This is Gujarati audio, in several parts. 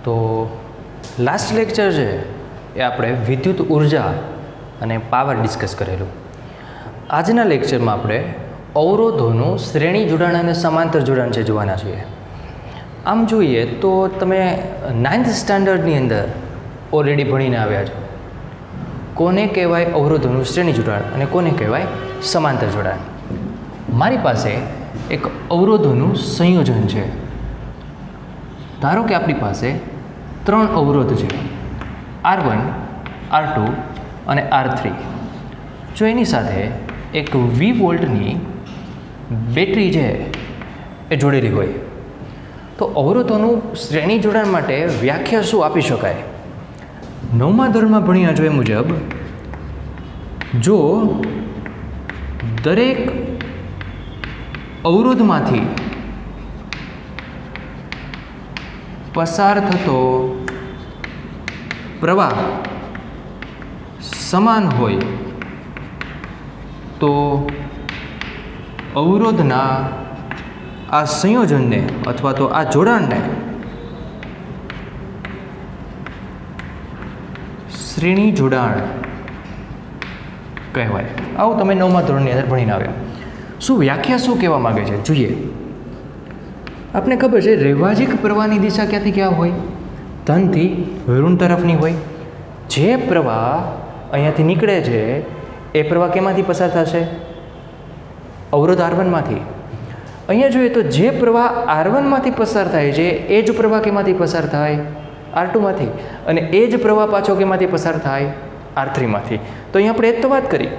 તો લાસ્ટ લેક્ચર છે એ આપણે વિદ્યુત ઉર્જા અને પાવર ડિસ્કસ કરેલું. આજના લેક્ચરમાં આપણે અવરોધોનું શ્રેણી જોડાણ અને સમાંતર જોડાણ છે જોવાના છીએ. આમ જોઈએ તો તમે 9th સ્ટાન્ડર્ડની અંદર ઓલરેડી ભણીને આવ્યા છો. કોને કહેવાય અવરોધોનું શ્રેણી જોડાણ અને કોને કહેવાય સમાંતર જોડાણ. મારી પાસે એક અવરોધોનું સંયોજન છે. ધારો કે આપણી પાસે 3 અવરોધ છે, R1, R2 અને R3. જો એની સાથે એક 20 વોલ્ટની બેટરી છે એ જોડેલી હોય તો અવરોધોનું શ્રેણી જોડાણ માટે વ્યાખ્યા શું આપી શકાય? 9મા ધોરણમાં ભણ્યા છો એ મુજબ, જો દરેક અવરોધમાંથી પસાર થતો પ્રવાહ સમાન હોય તો અવરોધના આ સંયોજનને અથવા તો આ જોડાણને શ્રેણી જોડાણ કહેવાય. આવું તમે 9મા ધોરણની અંદર ભણીને આવ્યા. શું વ્યાખ્યા શું કહેવા માગે છે જોઈએ. આપને ખબર છે રૈવાજિક પ્રવાહની દિશા ક્યાંથી ક્યાં હોય? ધનથી ઋણ તરફની હોય. જે પ્રવાહ અહીંયાથી નીકળે છે એ પ્રવાહ કેમાંથી પસાર થશે? અવરોધ R1માંથી. અહીંયા જોઈએ તો જે પ્રવાહ R1માંથી પસાર થાય છે એ જ પ્રવાહ કેમાંથી પસાર થાય? R2માંથી. અને એ જ પ્રવાહ પાછો કેમાંથી પસાર થાય? R3માંથી. તો અહીંયા આપણે એ તો વાત કરી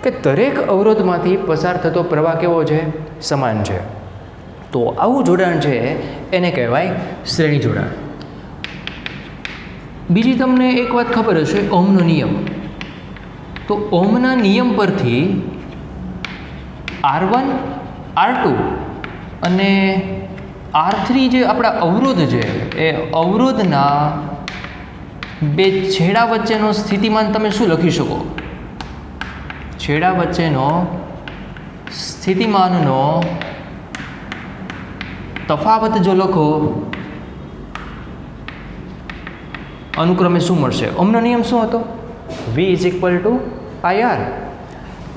કે દરેક અવરોધમાંથી પસાર થતો પ્રવાહ કેવો છે? સમાન છે. તો આવું જોડાણ છે એને કહેવાય શ્રેણી જોડાણ. બીજી તમને એક વાત ખબર હશે, ઓહમનો નિયમ. તો ઓહમના નિયમ પરથી R1, R2 અને R3 જે આપણા અવરોધ છે એ અવરોધના બે છેડા વચ્ચેનો સ્થિતિમાન તમે શું લખી શકો? છેડા વચ્ચેનો સ્થિતિમાનનો તફાવત જો લખો અનુક્રમે શું મળશે? ઓહમનો નિયમ શું હતો? V = IR.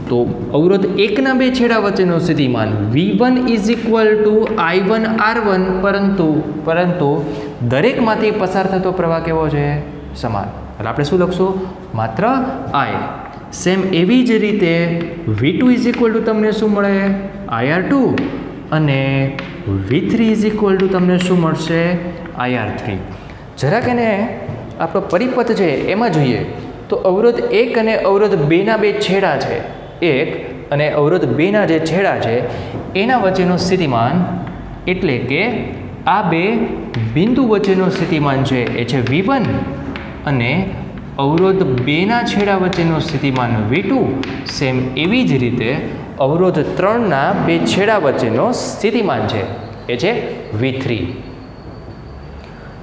તો અવરોધ 1ના બે છેડા વચ્ચેનો સ્થિતિમાન V1 = I1R1, પરંતુ દરેકમાંથી પસાર થતો પ્રવાહ કેવો છે? સમાન. એટલે આપણે શું લખશું? માત્ર I. સેમ એવી જ રીતે V2 = તમને શું મળે? IR2 અને V3 = તમને શું મળશે? IR3. જરાક એને આપણો પરિપથ છે એમાં જોઈએ તો અવરોધ 1 અને અવરોધ 2ના બે છેડા છે, 1 અને અવરોધ 2ના જે છેડા છે એના વચ્ચેનો સ્થિતિમાન એટલે કે આ બે બિંદુ વચ્ચેનો સ્થિતિમાન છે એ છે V1 અને અવરોધ 2ના છેડા વચ્ચેનો સ્થિતિમાન V2. સેમ એવી જ રીતે અવરોધ 3ના બે છેડા વચ્ચેનો સ્થિતિમાન છે એ છે V3.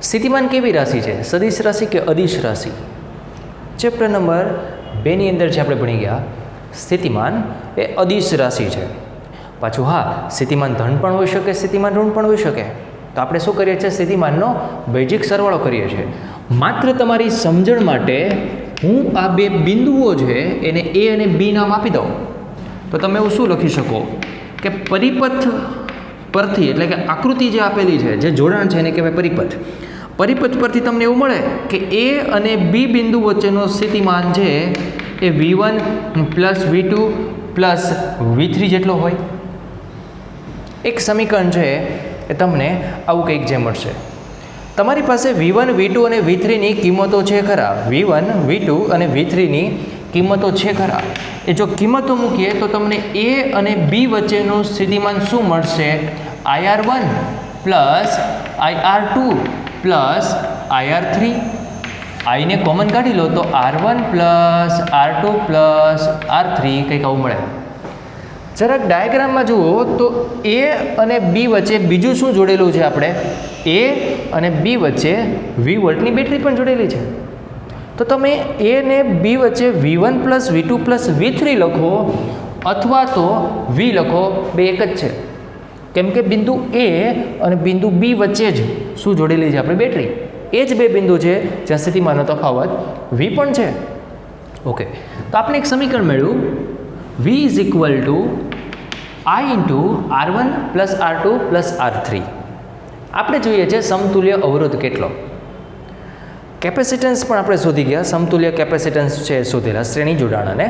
સ્થિતિમાન કેવી રાશિ છે? સદિશ રાશિ કે અદિશ રાશિ? ચેપ્ટર નંબર 2ની અંદર જે આપણે ભણી ગયા, સ્થિતિમાન એ અદિશ રાશિ છે. પાછું હા, સ્થિતિમાન ધન પણ હોઈ શકે, સ્થિતિમાન ઋણ પણ હોઈ શકે. તો આપણે શું કરીએ છીએ? સ્થિતિમાનનો બેઝિક સરવાળો કરીએ છીએ. માત્ર તમારી સમજણ માટે હું આ બે બિંદુઓ છે એને A અને B નામ આપી દઉં તો તમે એવું શું લખી શકો કે પરિપથ પરથી, એટલે કે આકૃતિ જે આપેલી છે, જે જોડાણ છે એને કહેવાય પરિપથ. પરિપથ પરથી તમને એવું મળે કે A અને B બિંદુ વચ્ચેનો સ્થિતિમાન છે એ V1 + V2 + V3 જેટલો હોય. એક સમીકરણ છે એ તમને આવું કંઈક જે મળશે. તમારી પાસે V1, V2 અને V3ની કિંમતો છે ખરા? V1, V2 અને V3ની કિંમતો છે ખરા? એ જો કિંમતો મૂકીએ તો તમને A અને B વચ્ચેનું સ્થિતિમાન શું મળશે? IR1 + IR2 + IR3. આઈને કોમન કાઢી લો તો R1 + R2 + R3 કંઈક આવું મળે. જરાક ડાયાગ્રામમાં જુઓ તો A અને B વચ્ચે બીજું શું જોડેલું છે? આપણે A અને B વચ્ચે 20 વોલ્ટની બેટરી પણ જોડેલી છે. તો તમે A ને B વચ્ચે V1 + V2 + V3 લખો અથવા તો V લખો, બે એક જ છે. કેમ કે બિંદુ A અને બિંદુ B વચ્ચે જ શું જોડેલી છે? આપણે બેટરી. એ જ બે બિંદુ છે જ્યાં સ્થિતિમાનનો તફાવત v પણ છે. ઓકે, તો આપણે એક સમીકરણ મળ્યું v is equal two I into R1 plus R2 plus R3. આપણે જોઈએ છે સમતુલ્ય અવરોધ કેટલો. કેપેસિટન્સ પણ આપણે શોધી ગયા, સમતુલ્ય કેપેસિટન્સ છે શોધેલા શ્રેણી જોડાણ અને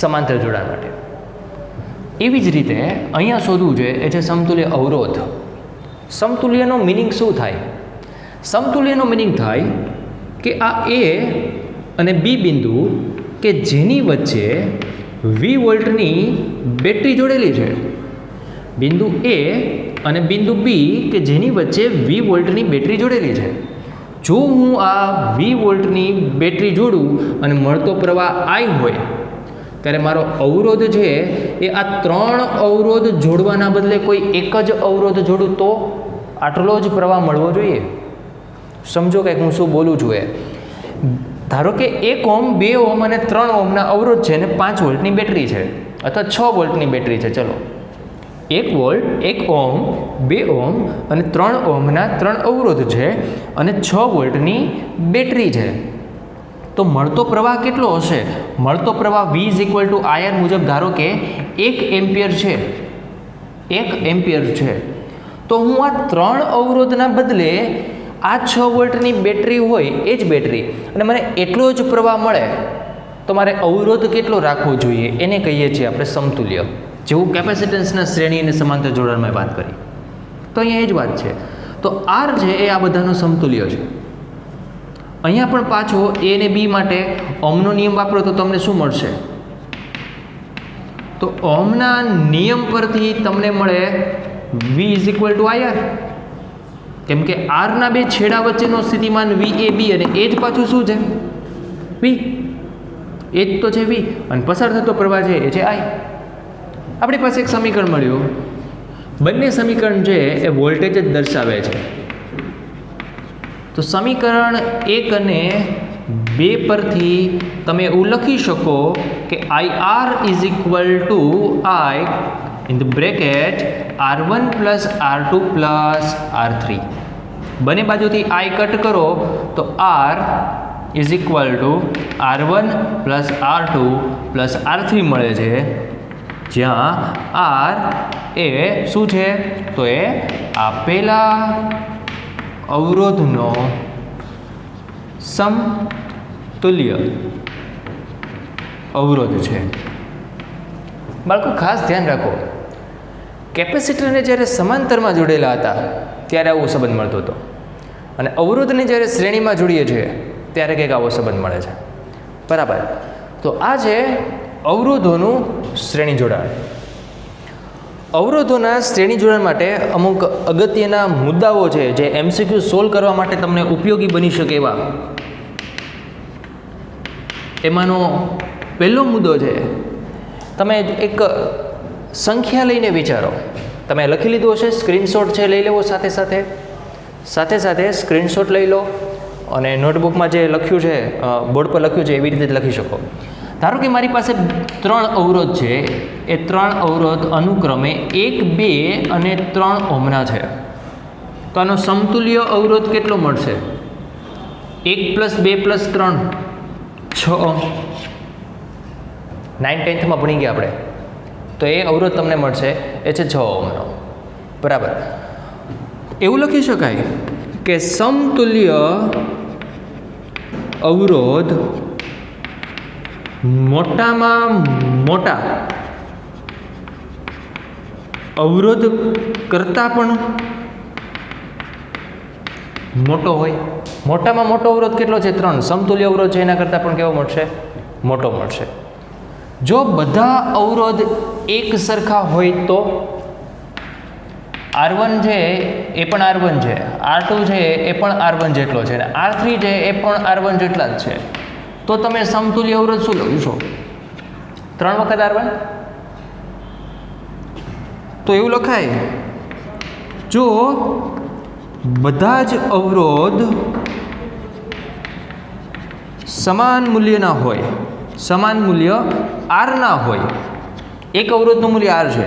સમાંતર જોડાણ માટે. એવી જ રીતે અહીંયા શોધવું જોઈએ એ છે સમતુલ્ય અવરોધ. સમતુલ્યનો મિનિંગ શું થાય? સમતુલ્યનો મિનિંગ થાય કે આ A અને B બિંદુ કે જેની વચ્ચે V વોલ્ટની બેટરી જોડેલી છે, બિંદુ A અને બિંદુ B કે જેની વચ્ચે V વોલ્ટની બેટરી જોડેલી છે. જો હું આ V વોલ્ટની બેટરી જોડું અને મળતો પ્રવાહ I હોય ત્યારે મારો અવરોધ છે એ આ 3 અવરોધ જોડવાના બદલે કોઈ એક જ અવરોધ જોડું તો આટલો જ પ્રવાહ મળવો જોઈએ. સમજો કંઈક હું શું બોલું છું એ. ધારો કે 1 ઓહ્મ 2 ઓહ્મ અને 3 ઓહ્મના અવરોધ છે અને 5 વોલ્ટની બેટરી છે અથવા 6 વોલ્ટની બેટરી છે. ચલો, 1 વોલ્ટ 1 ઓહ્મ 2 ઓહ્મ અને 3 ઓહ્મના 3 અવરોધ છે અને 6 વોલ્ટની બેટરી છે. તો મળતો પ્રવાહ કેટલો હશે? મળતો પ્રવાહ V is equal two IR મુજબ ધારો કે 1 એમ્પિયર છે. 1 એમ્પિયર છે. તો હું આ 3 અવરોધના બદલે આ 6 વોલ્ટની બેટરી હોય એ જ બેટરી અને મને એટલો જ પ્રવાહ મળે તો મારે અવરોધ કેટલો રાખવો જોઈએ એને કહીએ છીએ આપણે સમતુલ્ય. જેવું કેપેસિટન્સના શ્રેણી અને સમાંતર જોડાણમાં વાત કરી તો અહીંયા એ જ વાત છે. તો R છે એ આ બધાનો સમતુલ્ય છે. અહીંયા પણ પાછો A અને B માટે ઓહ્મનો નિયમ વાપરો તો તમને શું મળશે? તો ઓહ્મના નિયમ પરથી તમને મળે V is equal two IR. કેમ કે R ના બે છેડા વચ્ચેનો સ્થિતિમાન VAB અને એ જ પાછું શું છે? V. એ જ તો છે V અને પસાર થતો પ્રવાહ છે એ છે I. આપણી પાસે એક સમીકરણ મળ્યું. બંને સમીકરણ છે એ વોલ્ટેજ જ દર્શાવે છે. તો સમીકરણ 1 અને 2 પરથી તમે એવું લખી શકો કે IR is equal two I in the bracket R1 plus R2 plus R3. બંને બાજુથી I કટ કરો તો R is equal two R1 plus R2 plus R3 મળે છે, જ્યાં R એ શું છે? તો એ આપેલા અવરોધનો સમતુલ્ય અવરોધ છે. બાળકો ખાસ ધ્યાન રાખો, કેપેસિટરને જ્યારે સમાંતરમાં જોડેલા હતા ત્યારે આવો સંબંધ મળતો હતો અને અવરોધને જ્યારે શ્રેણીમાં જોડીએ છીએ ત્યારે કંઈક આવો સંબંધ મળે છે. બરાબર. તો આ છે અવરોધોનું શ્રેણી જોડાણ. અવરોધોના શ્રેણી જોડાણ માટે અમુક અગત્યના મુદ્દાઓ છે જે MCQ સોલ્વ કરવા માટે તમને ઉપયોગી બની શકે એવા. એમાંનો પહેલો મુદ્દો છે, તમે એક સંખ્યા લઈને વિચારો. તમે લખી લીધું હશે, સ્ક્રીનશોટ છે લઈ લેવો સાથે સાથે સ્ક્રીનશોટ લઈ લો અને નોટબુકમાં જે લખ્યું છે, બોર્ડ પર લખ્યું છે એવી રીતે જ લખી શકો. ધારો કે મારી પાસે 3 અવરોધ છે. એ 3 અવરોધ અનુક્રમે 1, 2 અને 3 ઓહ્મના છે. તો આનો સમતુલ્ય અવરોધ કેટલો મળશે? 1 પ્લસ 2 પ્લસ 3 6 ઓહ્મ. 9th માં ભણી ગયા આપણે. તો એ અવરોધ તમને મળશે એ છે 6 ઓહ્મનો. બરાબર. એવું લખી શકાય કે સમતુલ્ય અવરોધ મોટામાં મોટા અવરોધ કરતાં પણ મોટો હોય. મોટામાં મોટો અવરોધ કેટલો છે? 3. સમતુલ્ય અવરોધ છે એના કરતાં પણ કેવો મળશે? મોટો મળશે. જો બધા અવરોધ એક સરખા હોય તો R1 છે એ પણ R1 છે, R2 છે એ પણ R1 જેટલો છે અને R3 છે એ પણ R1 જેટલા જ છે, તો તમે સમતુલ્ય અવરોધ શું લખશો? 3 વખત R1. તો એવું લખાય, જો બધા જ અવરોધ સમાન મૂલ્યના હોય, સમાન મૂલ્ય R ના હોય, એક અવરોધનું મૂલ્ય R છે,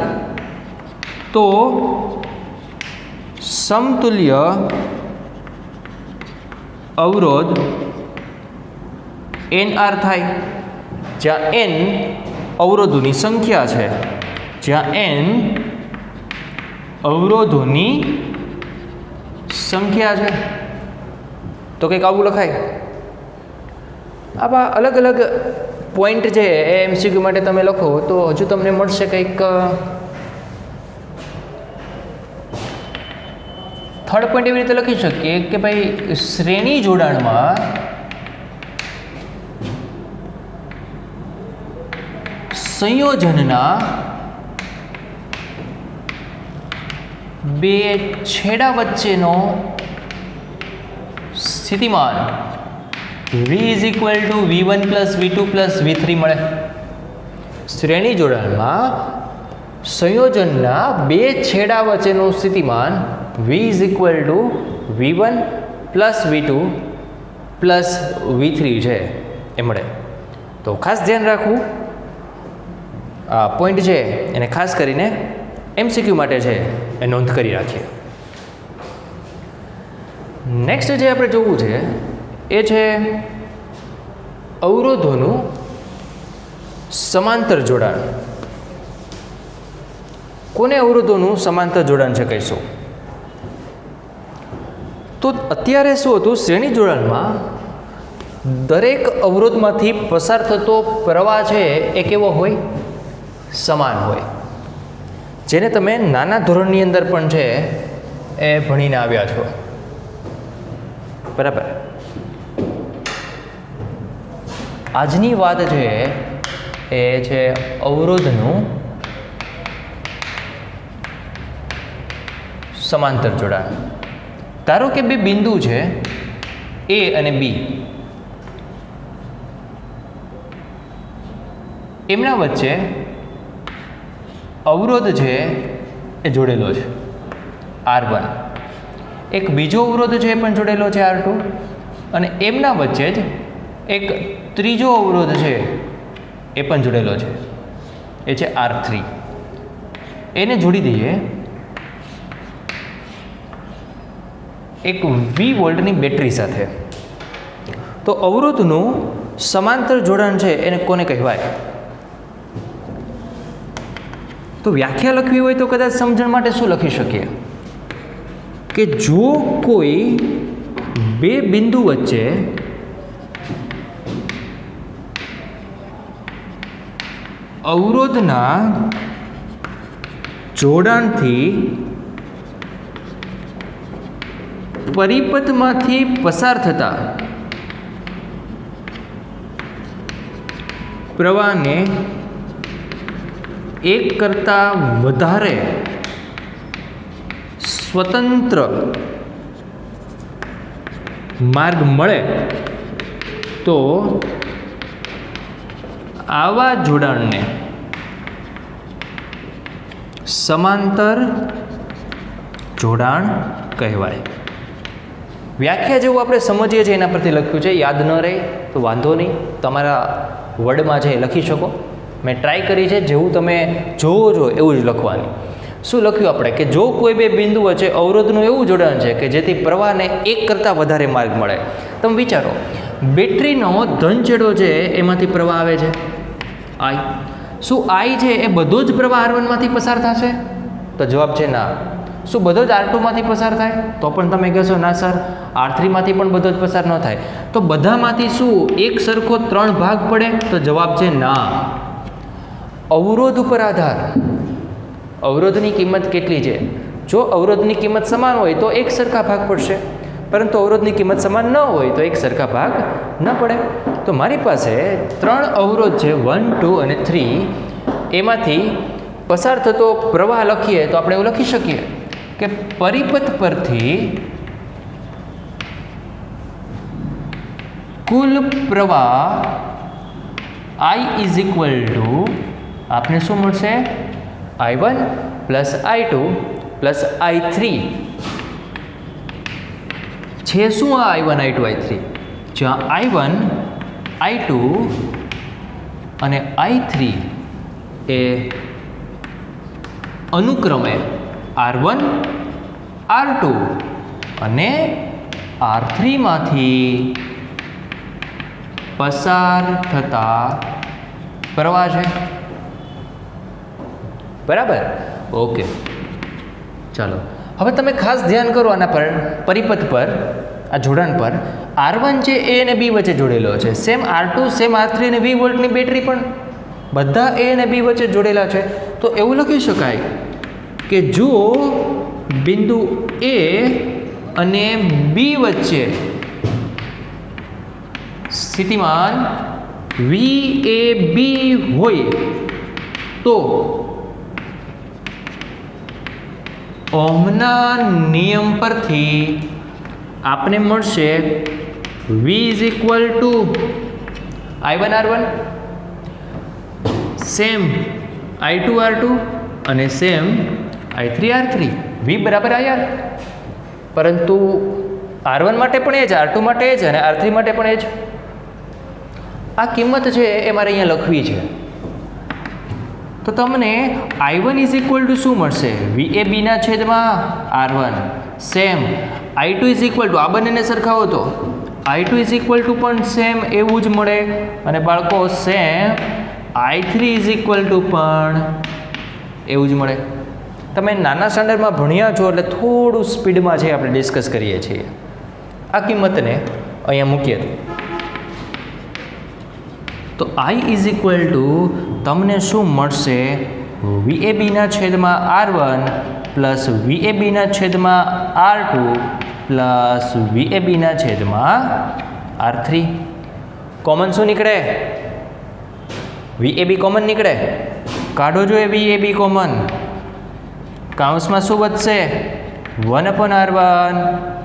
તો સમતુલ્ય અવરોધ NR થાય, જ્યાં N અવરોધોની સંખ્યા છે, જ્યાં N અવરોધોની સંખ્યા છે. તો કંઈક આવું લખાય. આવા અલગ અલગ પોઈન્ટ છે એ MCQ માટે તમે લખો તો હજુ તમને મળશે કંઈક. થર્ડ પોઈન્ટ એવી રીતે લખી શકીએ કે ભાઈ શ્રેણી જોડાણમાં સંયોજનના બે છેડા વચ્ચેનો સ્થિતિમાન V is equal two V1 plus V2 plus V3 મળે. શ્રેણી જોડાણમાં સંયોજનના બે છેડા વચ્ચેનું સ્થિતિમાન V is equal two V1 plus V2 plus V3 છે એ મળે. તો ખાસ ધ્યાન રાખવું, આ પોઈન્ટ છે એને ખાસ કરીને MCQ માટે છે એ નોંધ કરી રાખીએ. નેક્સ્ટ જે આપણે જોવું છે એ છે અવરોધોનું સમાંતર જોડાણ. કોને અવરોધોનું સમાંતર જોડાણ છે કહીશું? તો અત્યારે શું હતું, શ્રેણી જોડાણમાં દરેક અવરોધમાંથી પસાર થતો પ્રવાહ છે એ કેવો હોય? સમાન હોય. જેને તમે નાના ધોરણની અંદર પણ છે એ ભણીને આવ્યા છો, બરાબર. આજની વાત છે એ છે અવરોધનું સમાંતર જોડાણ. ધારો કે બે બિંદુ છે A અને B, એમના વચ્ચે અવરોધ છે એ જોડેલો છે R1, એક બીજો અવરોધ છે એ પણ જોડેલો છે R2, અને એમના વચ્ચે જ એક ત્રીજો અવરોધ છે એ પણ જોડેલો છે, એ છે R3. એને જોડી દઈએ એક V વોલ્ટની બેટરી સાથે. તો અવરોધનું સમાંતર જોડાણ છે એને કોને કહેવાય? તો વ્યાખ્યા લખવી હોય તો કદાચ સમજણ માટે શું લખી શકીએ કે જો કોઈ બે બિંદુ વચ્ચે અવરોધના જોડાણથી પરિપથમાંથી પસાર થતા પ્રવાહને એક કરતાં વધારે સ્વતંત્ર માર્ગ મળે તો આવા જોડાણને સમાંતર જોડાણ કહેવાય. વ્યાખ્યા જેવું આપણે સમજીએ છીએ એના પરથી લખ્યું છે, યાદ ન રહે તો વાંધો નહીં, તમારા વર્ડમાં છે લખી શકો. મેં ટ્રાય કરી છે જેવું તમે જોવો છો એવું જ લખવાની. શું લખ્યું આપણે કે જો કોઈ બે બિંદુ વચ્ચે અવરોધનું એવું જોડાણ છે કે જેથી પ્રવાહને એક કરતાં વધારે માર્ગ મળે. તમે વિચારો, બેટરીનો ધન છેડો છે એમાંથી પ્રવાહ આવે છે I. શું I છે એ બધો જ પ્રવાહ R1 માંથી પસાર થશે? તો જવાબ છે ના. શું બધો જ R2 માંથી પસાર થાય? તો પણ તમે કહેશો ના સર, R3 માંથી પણ બધો જ પસાર ન થાય. તો બધામાંથી શું એક સરખો 3 ભાગ પડે? તો જવાબ છે ના. અવરોધ ઉપર આધાર. અવરોધની કિંમત કેટલી છે? જો અવરોધની કિંમત સમાન હોય તો એક સરખા ભાગ પડશે, પરંતુ અવરોધની કિંમત સમાન ન હોય તો એક સરખા ભાગ ન પડે. તો મારી પાસે 3 અવરોધ છે 1, 2 અને 3. એમાંથી પસાર થતો પ્રવાહ લખીએ તો આપણે એવું લખી શકીએ કે પરિપથ પરથી કુલ પ્રવાહ I ઇઝ ઇક્વલ ટુ આપને શું મળશે? I1 plus I2 plus I3 છે. શું આ I1, I2, I3? જ્યાં I1, I2 અને I3 એ અનુક્રમે R1, R2 અને R3માંથી પસાર થતા પ્રવાહ છે. બરાબર, ઓકે. ચાલો હવે તમે ખાસ ધ્યાન કરો આના પર, પરિપથ પર, આ જોડાણ પર. R1 છે એ અને બી વચ્ચે જોડેલો છે. સેમ R2, સેમ R3 અને 20 વોલ્ટની બેટરી પણ બધા એ અને બી વચ્ચે જોડેલા છે. તો એવું લખી શકાય કે જો બિંદુ એ અને બી વચ્ચે સ્થિતિમાન VAB હોય તો ઓહમના નિયમ પરથી આપને મળશે V is equal to I1R1 same I2R2 અને સેમ I3R3. V બરાબર IR. પરંતુ R1 માટે પણ એ જ, R2 માટે એ જ અને R3 માટે પણ એ જ. આ કિંમત છે એ મારે અહીંયા લખવી છે. તો તમને I1 ઇઝ ઇક્વલ ટુ શું મળશે? VABના છેદમાં R1 same I2 is equal two, આ બંનેને સરખાવો તો I2 ઇઝ ઇક્વલ ટુ પણ સેમ એવું જ મળે. અને બાળકો same I3 is equal two પણ એવું જ મળે. તમે નાના સ્ટાન્ડર્ડમાં ભણ્યા છો એટલે થોડું સ્પીડમાં છે આપણે ડિસ્કસ કરીએ છીએ. આ કિંમતને અહીંયા મૂકીએ તો I ઇઝ ઇક્વલ ટુ તમને શું મળશે? VABના છેદમાં R1 પ્લસ VABના છેદમાં R2 પ્લસ VABના છેદમાં R3. કોમન શું નીકળે? VAB કોમન નીકળે. કાઢો જોઈએ VAB કોમન. કાઉન્સમાં શું વધશે? 1/R1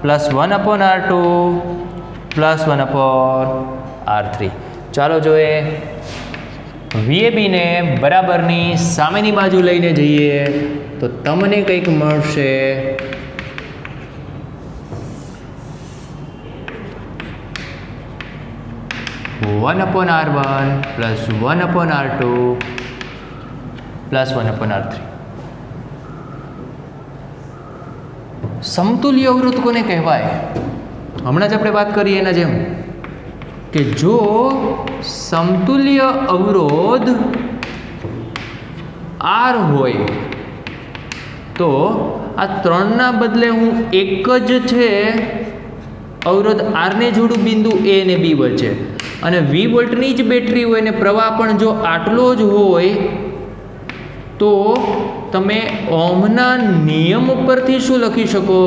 plus 1/R2 plus 1/R3. ચાલો જોઈએ. VABને બરાબરની સામેની બાજુ લઈને જઈએ તો તમને કંઈક મળશે 1/R1 plus 1/R2 plus 1/R3. સમતુલ્ય અવરોધ કોને કહેવાય? હમણાં જ આપણે વાત કરીએ એના જેમ કે જો સમતુલ્ય અવરોધ R હોય તો આ ત્રણના બદલે હું એક જ છે અવરોધ R ને જોડું બિંદુ A અને B વચ્ચે, અને 20 વોલ્ટની જ બેટરી હોય ને પ્રવાહ પણ જો આટલો જ હોય તો તમે ઓહમના નિયમ ઉપરથી શું લખી શકો?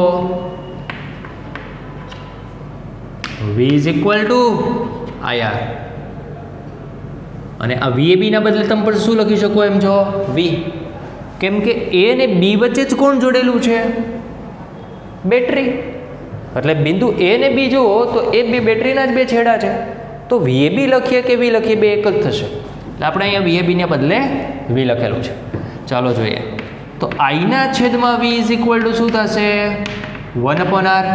V is equal two IR. અને આ VABના બદલે તમે પણ શું લખી શકો એમ છો? V. કેમ કે A અને B વચ્ચે જ કોણ જોડેલું છે? બેટરી. એટલે બિંદુ A અને B જુઓ તો એ બે બેટરીના જ બે છેડા છે. તો VAB લખીએ કે V લખીએ બે એક જ થશે. એટલે આપણે અહીંયા VABને બદલે V લખેલું છે. ચાલો જોઈએ. તો I ના છેદમાં V ઇઝ ઇક્વલ ટુ શું થશે? 1/R.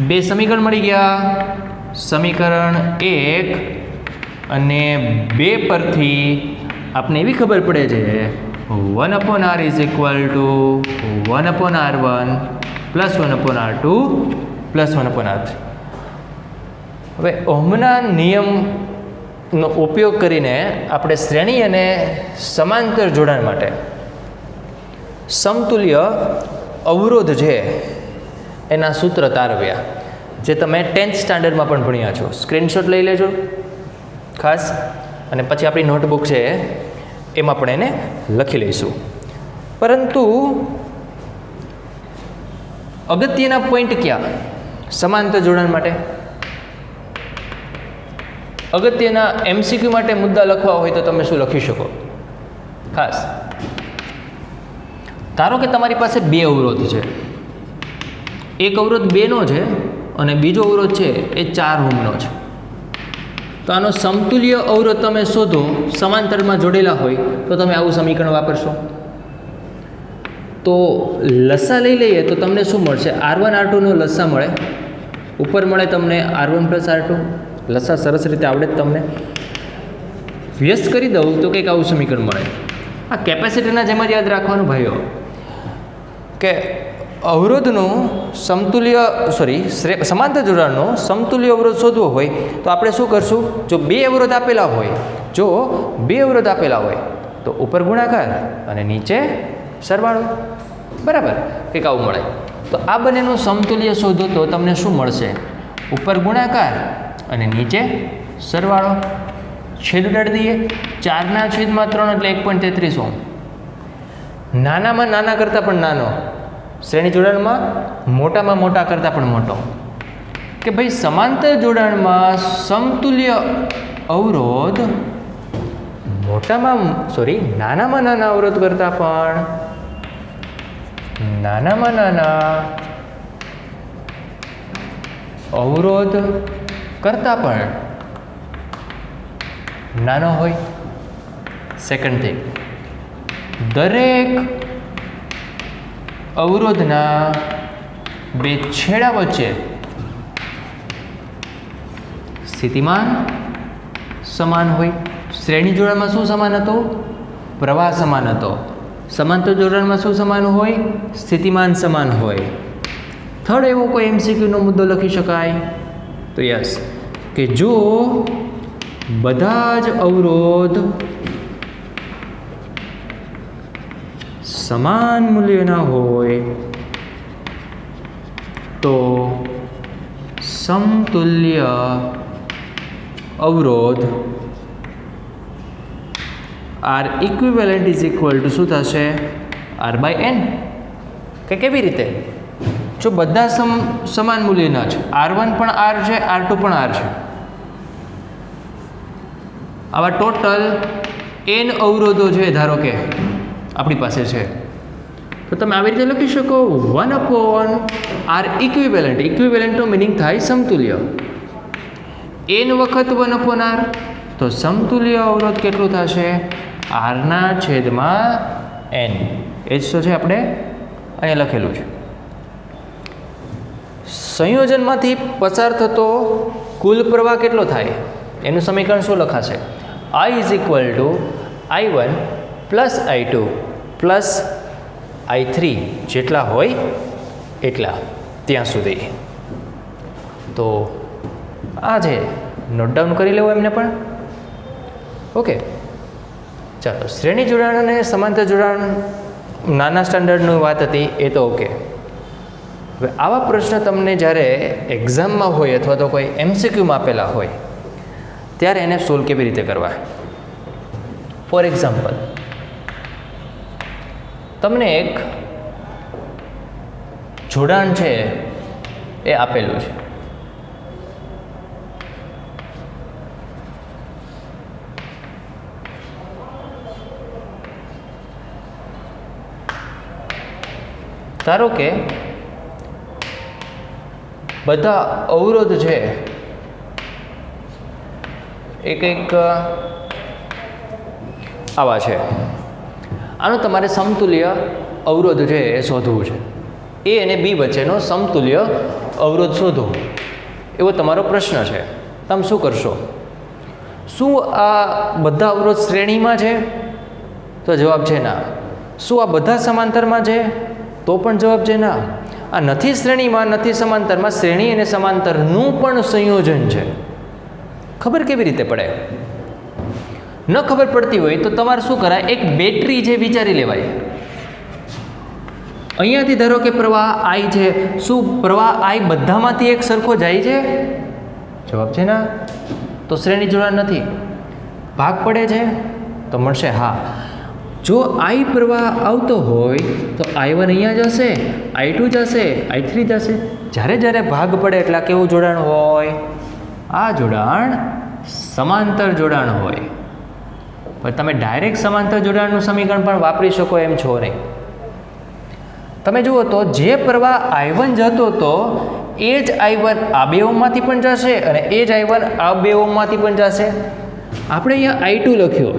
બે સમીકરણ મળી ગયા. સમીકરણ 1 અને 2 પરથી આપને એવી ખબર પડે છે 1/R is equal two 1/R1 plus 1/R2 plus 1/R3. હવે ઓહમના નિયમનો ઉપયોગ કરીને આપણે શ્રેણી અને સમાંતર જોડાણ માટે સમતુલ્ય અવરોધ છે એના સૂત્ર તારવ્યા, જે તમે 10th સ્ટાન્ડર્ડમાં પણ ભણ્યા છો. સ્ક્રીનશોટ લઈ લેજો ખાસ, અને પછી આપણી નોટબુક છે એમાં પણ એને લખી લઈશું. પરંતુ અગત્યના પોઈન્ટ ક્યાં સમાંતર જોડાણ માટે? અગત્યના MCQ માટે મુદ્દા લખવા હોય તો તમે શું લખી શકો? ખાસ ધારો કે તમારી પાસે બે અવરોધ છે. એક અવરોધ 2નો છે અને બીજો અવરોધ છે એ 4 ઓહમનો છે. તો આનો સમતુલ્ય અવરોધ તમે શોધો, સમાંતરમાં જોડેલા હોય તો તમે આવું સમીકરણ વાપરશો. તો લસા લઈ લઈએ તો તમને શું મળશે? R1 R2નો લસા મળે, ઉપર મળે તમને R1 પ્લસ R2. લસા સરસ રીતે આવડે જ તમને. વ્યસ્ત કરી દઉં તો કંઈક આવું સમીકરણ મળે. આ કેપેસિટરના જેમ જ યાદ રાખવાનું ભાઈઓ કે અવરોધનું સમાંતર જોડાણનો સમતુલ્ય અવરોધ શોધવો હોય તો આપણે શું કરશું? જો બે અવરોધ આપેલા હોય તો ઉપર ગુણાકાર અને નીચે સરવાળો, બરાબર? કંઈક આવું મળે. તો આ બંનેનું સમતુલ્ય શોધો તો તમને શું મળશે? ઉપર ગુણાકાર અને નીચે સરવાળો. છેદ ઉડાડી દઈએ. 4/3 એટલે 1.33 ઓહ્મ. નાનામાં નાના કરતાં પણ નાનો, શ્રેણી જોડાણમાં મોટામાં મોટા કરતાં પણ મોટો. કે ભાઈ સમાંતર જોડાણમાં સમતુલ્ય અવરોધ નાનામાં નાના અવરોધ કરતાં પણ નાનો હોય. સેકન્ડ થિંગ, દરેક અવરોધના બે છેડા વચ્ચે સ્થિતિમાન સમાન હોય. શ્રેણી જોડાણમાં શું સમાન હતો? પ્રવાહ સમાન હતો. સમાંતર જોડાણમાં શું સમાન હોય? સ્થિતિમાન સમાન હોય. થર્ડ એવો કોઈ MCQનો મુદ્દો લખી શકાય તો યસ, કે જો બધા જ અવરોધ સમાન મૂલ્યના હોય તો સમતુલ્ય અવરોધ R equivalent is equal to શું થશે? R/N. કે કેવી રીતે? જો બધા સમાન મૂલ્યના છે, R1 પણ R છે, R2 પણ R છે, આવા ટોટલ N અવરોધો છે ધારો કે આપણી પાસે છે, તો તમે આવી રીતે લખી શકો 1/R equivalent. ઇક્વિવેલન્ટનો મિનિંગ થાય સમતુલ્ય. N વખત 1/R, તો સમતુલ્ય અવરોધ કેટલું થશે? R/N. એ જ તો છે આપણે અહીંયા લખેલું છે. સંયોજનમાંથી પસાર થતો કુલ પ્રવાહ કેટલો થાય? એનું સમીકરણ શું લખાશે? I is equal to I1 plus I2 plus I3 જેટલા હોય એટલા ત્યાં સુધી. તો આ છે, નોટ ડાઉન કરી લેવો એમને પણ. ઓકે, ચાલો. શ્રેણી જોડાણ અને સમાંતર જોડાણ નાના સ્ટાન્ડર્ડની વાત હતી એ તો ઓકે. હવે આવા પ્રશ્ન તમને જ્યારે એક્ઝામમાં હોય અથવા તો કોઈ MCQમાં આપેલા હોય ત્યારે એને સોલ્વ કેવી રીતે કરવા? ફોર એક્ઝામ્પલ, તમને એક જોડાણ છે એ આપેલું છે. ધારો કે બધા અવરોધ છે એ કંઈક આવા છે. આનો તમારે સમતુલ્ય અવરોધ છે એ શોધવું છે. A અને B વચ્ચેનો સમતુલ્ય અવરોધ શોધો એવો તમારો પ્રશ્ન છે. તમે શું કરશો? શું આ બધા અવરોધ શ્રેણીમાં છે? તો જવાબ છે ના. શું આ બધા સમાંતરમાં છે? તો પણ જવાબ છે ના. આ નથી શ્રેણીમાં, નથી સમાંતરમાં, શ્રેણી અને સમાંતરનું પણ સંયોજન છે. ખબર કેવી રીતે પડે? ન ખબર પડતી હોય તો તમારે શું કરાય? એક બેટરી છે વિચારી લેવાય. અહીંયાથી ધારો કે પ્રવાહ I છે. શું પ્રવાહ I બધામાંથી એક સરખો જાય છે? જવાબ છે ના. તો શ્રેણી જોડાણ નથી. ભાગ પડે છે? તો મળશે હા. જો I પ્રવાહ આવતો હોય તો I1 અહીંયા જશે, I2 જશે, I3 જશે. જ્યારે જ્યારે ભાગ પડે એટલે કેવું જોડાણ હોય? આ જોડાણ સમાંતર જોડાણ હોય. પણ તમે ડાયરેક્ટ સમાંતર જોડાણનું સમીકરણ પણ વાપરી શકો એમ છો નહીં. તમે જુઓ તો જે પ્રવાહ I1 જતો હતો એ જ I1 આ બે ઓહ્મમાંથી પણ જશે અને એ જ I1 આ બે ઓહ્મમાંથી પણ જશે. આપણે અહીંયા I2 લખ્યો.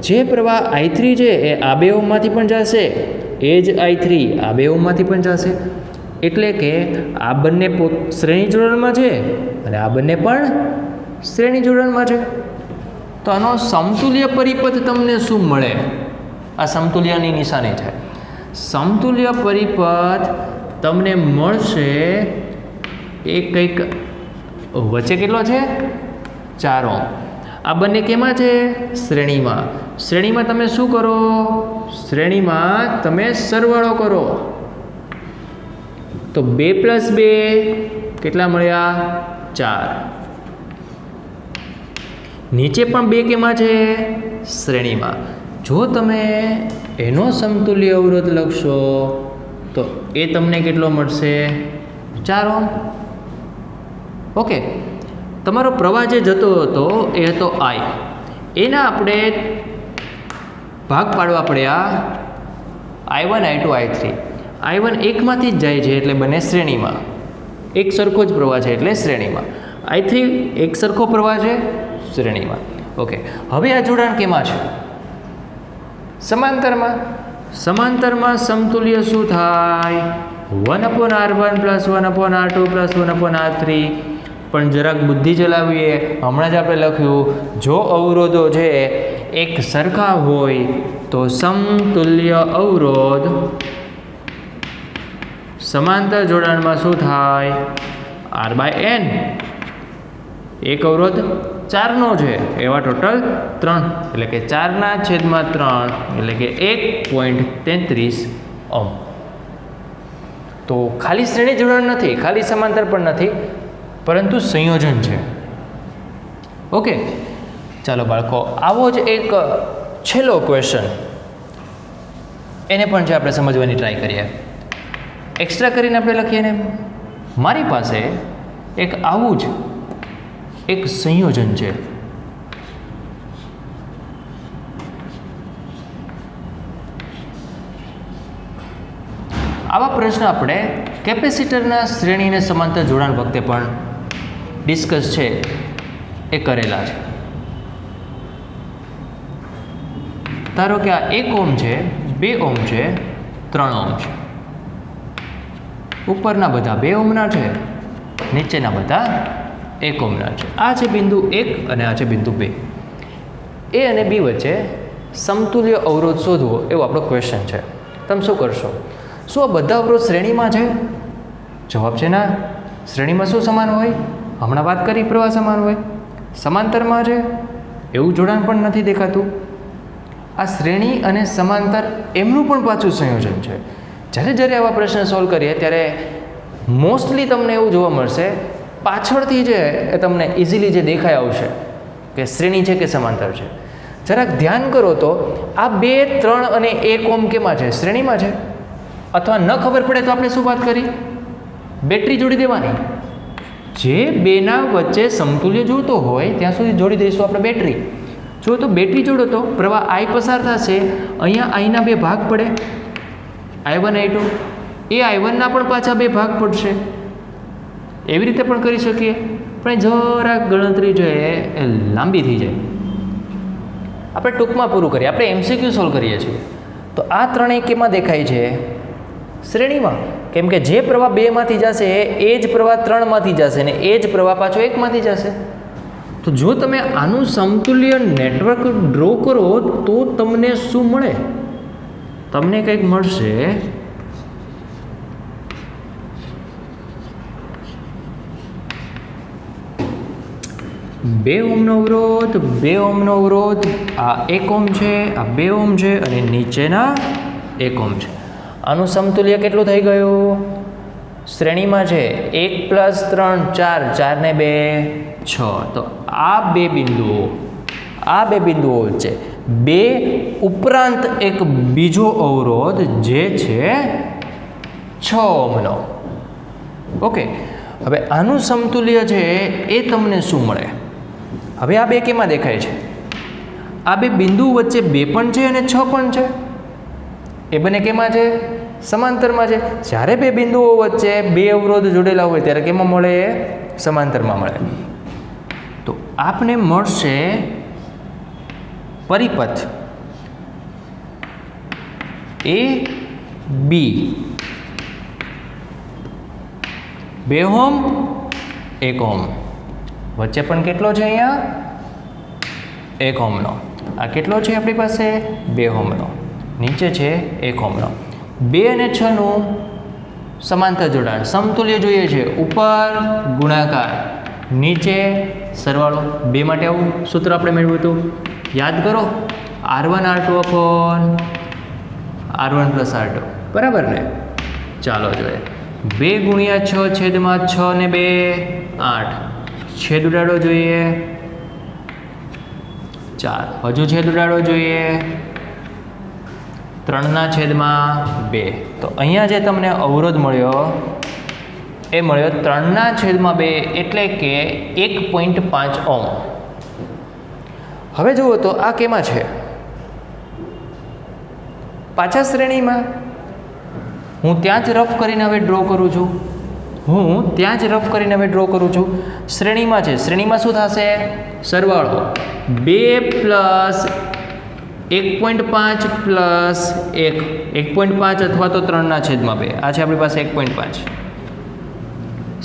જે પ્રવાહ I3 છે એ આ બે ઓહ્મમાંથી પણ જશે, એ જ I3 આ બે ઓહ્મમાંથી પણ જશે. એટલે કે આ બંને શ્રેણી જોડાણમાં છે અને આ બંને પણ શ્રેણી જોડાણમાં છે. તો આનો સમતુલ્ય પરિપથ તમને શું મળે? આ સમતુલ્યની નિશાની છે. સમતુલ્ય પરિપથ તમને મળશે એ કંઈક વચ્ચે કેટલો છે 4 ઓહ્મ. આ બંને કેમાં છે શ્રેણીમાં. શ્રેણીમાં તમે શું કરો શ્રેણીમાં તમે સરવાળો કરો તો 2 + 2 કેટલા મળ્યા 4. નીચે પણ 2 કેમાં છે શ્રેણીમાં. જો તમે એનો સમતુલ્ય અવરોધ લખશો તો એ તમને કેટલો મળશે 4 ઓહ્મ. ઓકે, તમારો પ્રવાહ જે જતો હતો એ હતો I. એના આપણે ભાગ પાડવા પડ્યા I1 I2 I3. I1 એકમાંથી જ જાય છે એટલે બને શ્રેણીમાં, એક સરખો જ પ્રવાહ છે એટલે શ્રેણીમાં. I3 એક સરખો પ્રવાહ છે શ્રેણીમાં. ઓકે, હવે આ જોડાણ કેમાં છે સમાંતરમાં. સમાંતરમાં સમતુલ્ય શું થાય 1/r1 + 1/r2 + 1/r3. પણ જરાક બુદ્ધિ ચલાવીએ. હમણાં જ આપણે લખ્યું જો અવરોધો છે એક સરખા હોય તો સમતુલ્ય અવરોધ સમાંતર જોડાણમાં શું થાય r/n. એક અવરોધ 4નો છે એવા ટોટલ 3 એટલે કે 4/3 એટલે કે 1.33 ઓહ્મ. તો ખાલી શ્રેણી જોડાણ નથી, ખાલી સમાંતર પણ નથી, પરંતુ સંયોજન છે. ઓકે, ચાલો બાળકો, આવો જ એક છેલ્લો ક્વેશ્ચન એને પણ જે આપણે સમજવાની ટ્રાય કરીએ. એક્સ્ટ્રા કરીને આપણે લખીએ ને, મારી પાસે એક આવું જ એક સંયોજન છે. આવા પ્રશ્ન આપણે કેપેસિટરના શ્રેણી અને સમાંતર જોડાણ વખતે પણ ડિસ્કસ છે એ કરેલા છે. ધારો કે આ 1 ઓહ્મ છે, 2 ઓહ્મ છે, 3 ઓહ્મ છે. ઉપરના બધા 2 ઓહ્મના છે, નીચેના બધા 1 ઓહ્મના છે. આ છે બિંદુ 1 અને આ છે બિંદુ 2. A અને B વચ્ચે સમતુલ્ય અવરોધ શોધવો એવો આપણો ક્વેશ્ચન છે. તમે શું કરશો? શું આ બધા અવરોધ શ્રેણીમાં છે? જવાબ છે ના. શ્રેણીમાં શું સમાન હોય? હમણાં વાત કરી પ્રવાહ સમાન હોય. સમાંતરમાં છે એવું જોડાણ પણ નથી દેખાતું. આ શ્રેણી અને સમાંતર એમનું પણ પાછું સંયોજન છે. જ્યારે આવા પ્રશ્ન સોલ્વ કરીએ ત્યારે મોસ્ટલી તમને એવું જોવા મળશે પાછળથી જે એ તમને ઇઝીલી જે દેખાઈ આવશે કે શ્રેણી છે કે સમાંતર છે. જરાક ધ્યાન કરો તો આ 2, 3 અને 1 ઓહ્મ કેમાં છે? શ્રેણીમાં છે. અથવા ન ખબર પડે તો આપણે શું વાત કરી? બેટરી જોડી દેવાની. જે બેના વચ્ચે સમતુલ્ય જોડતો હોય ત્યાં સુધી જોડી દઈશું આપણે બેટરી. જો તો બેટરી જોડો તો પ્રવાહ I પસાર થશે, અહીંયા Iના 2 ભાગ પડે, I1 I2. એ I1ના પણ પાછા 2 ભાગ પડશે. એવી રીતે પણ કરી શકીએ, પણ જરાક ગણતરી છે એ લાંબી થઈ જાય. આપણે ટૂંકમાં પૂરું કરીએ. આપણે MCQ સોલ્વ કરીએ છીએ તો આ ત્રણેય કેમાં દેખાય છે? શ્રેણીમાં. કેમ કે જે પ્રવાહ 2માંથી જશે એ જ પ્રવાહ 3માંથી જશે ને એ જ પ્રવાહ પાછો 1માંથી જશે. તો જો તમે આનું સમતુલ્ય નેટવર્ક ડ્રો કરો તો તમને શું મળે? તમને કંઈક મળશે 2 ઓહ્મનો અવરોધ, 2 ઓહ્મનો અવરોધ, આ 1 ઓહ્મ છે, આ 2 ઓહ્મ છે અને નીચેના 1 ઓહ્મ છે. આનું સમતુલ્ય કેટલું થઈ ગયું? શ્રેણીમાં છે 1 + 3 4, 4 ને 2 6. તો આ બે બિંદુઓ વચ્ચે 2 ઉપરાંત એક બીજો અવરોધ જે છે 6 ઓહ્મનો. ઓકે, હવે આનું સમતુલ્ય છે એ તમને શું મળે? હવે આ 2 કેમાં દેખાય છે? આ 2 બિંદુ વચ્ચે 2 પણ છે અને 6 પણ છે. એ બંને કેમાં છે? સમાંતરમાં છે. જ્યારે 2 બિંદુઓ વચ્ચે 2 અવરોધ જોડેલા હોય ત્યારે કેમાં મળે? સમાંતરમાં મળે. તો આપને મળશે પરિપથ A B, 2 ઓહ્મ 1 ઓહ્મ, વચ્ચે પણ કેટલો છે? અહીંયા 1 ઓહ્મનો. આ કેટલો છે આપણી પાસે? 2 ઓહ્મનો. નીચે છે 1 ઓહ્મનો. 2 અને 6નું સમાંતર જોડાણ. સમતુલ્ય જોઈએ છે, ઉપર ગુણાકાર, નીચે સરવાળો. બે માટે આવું સૂત્ર આપણે મેળવ્યું હતું, યાદ કરો. R1 R2 upon R1 plus R2, બરાબર ને? ચાલો જોઈએ. 2 ગુણ્યા 6 છેદમાં 6 ને 2 8. છેદ ઉડાડો જોઈએ 4. હજુ છેદ ઉડાડો જોઈએ 3/2. તો અહીંયા જે તમને અવરોધ મળ્યો એ મળ્યો 3/2 એટલે કે 1.5 ઓહ્મ. હવે જુઓ તો આ કેમાં છે? પાછા શ્રેણીમાં. હું ત્યાં જ રફ કરીને હવે ડ્રો કરું છું. શ્રેણીમાં છે. શ્રેણીમાં શું થશે? સરવાળો 2 પ્લસ 1.5 પ્લસ 1. 1.5 અથવા તો 3/2. આ છે આપણી પાસે 1.5.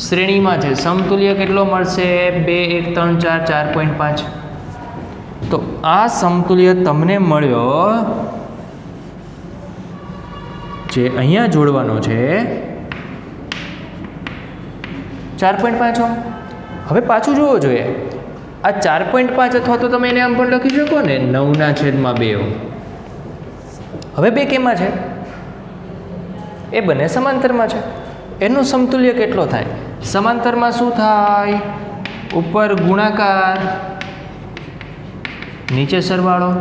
શ્રેણીમાં છે. સમતુલ્ય કેટલો મળશે? 2 1 3 4 4.5. તો આ સમતુલ્ય તમને મળ્યો જે અહીંયા જોડવાનો છે 4.5 ઓહ્મ. હવે પાછું જોવો જોઈએ. આ 4.5 અથવા તો તમે એને આમ પણ લખી શકો ને 9/2 ઓહ્મ. હવે બે કેમાં છે? એ બંને સમાંતરમાં છે. એનું સમતુલ્ય કેટલો થાય? સમાંતરમાં શું થાય? ઉપર ગુણાકાર, નીચે સરવાળો.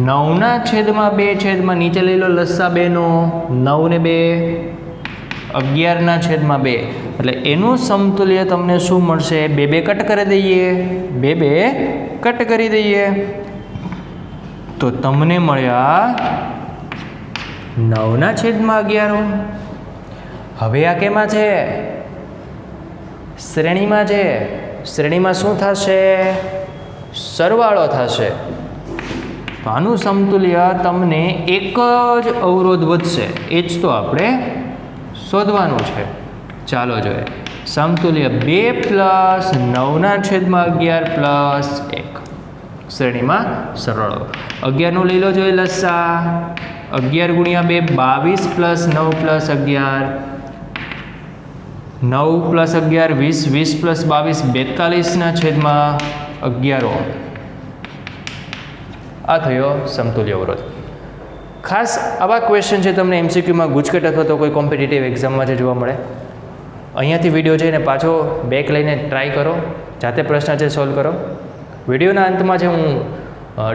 9/2 છેદમાં નીચે લઈ લો લસા 2 નો, 9 ને 2 11/2. એટલે એનું સમતુલ્ય તમને શું મળશે? 2 કટ કરી દઈએ, 2 કટ કરી દઈએ તો તમને મળ્યા 9/11 ઓહ્મ. હવે આ કેમાં છે? શ્રેણીમાં છે. શ્રેણીમાં શું થશે? સરવાળો થશે. આનું સમતુલ્ય તમને એક જ અવરોધ વધશે, એ જ તો આપણે શોધવાનું છે. ચાલો જોઈએ. સમતુલ્ય 2 પ્લસ 9/11 પ્લસ 1. શ્રેણીમાં સરવાળો 11 નું લઈ લો જોઈએ લસા. 11 ગુણ્યા 2 22 plus 9 plus 11, 9 plus 11 20, 20 plus 22 42/11 ohm. આ થયો સમતુલ્ય અવરોધ. ખાસ આવા ક્વેશ્ચન છે તમને MCQમાં ગુજકેટ અથવા તો કોઈ કોમ્પિટિટિવ એક્ઝામમાં જે જોવા મળે. અહીંયાથી વિડીયો જોઈને પાછો બેક લઈને ટ્રાય કરો, જાતે પ્રશ્ન છે સોલ્વ કરો. વિડીયોના અંતમાં છે હું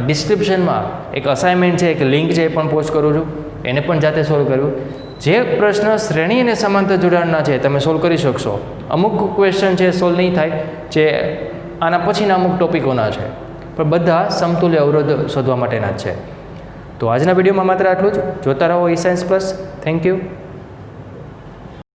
ડિસ્ક્રિપ્શનમાં એક અસાઇનમેન્ટ છે, એક લિંક છે, એ પણ પોસ્ટ કરું છું. એને પણ જાતે સોલ્વ કર્યું. જે પ્રશ્ન શ્રેણી અને સમાંતર જોડાણના છે તમે સોલ્વ કરી શકશો. અમુક ક્વેશ્ચન છે સોલ્વ નહીં થાય, જે આના પછીના અમુક ટોપિકોના છે, પણ બધા સમતુલ્ય અવરોધ શોધવા માટેના જ છે. તો આજના વિડીયોમાં માત્ર આટલું જ. જોતા રહો eScience Plus. Thank you.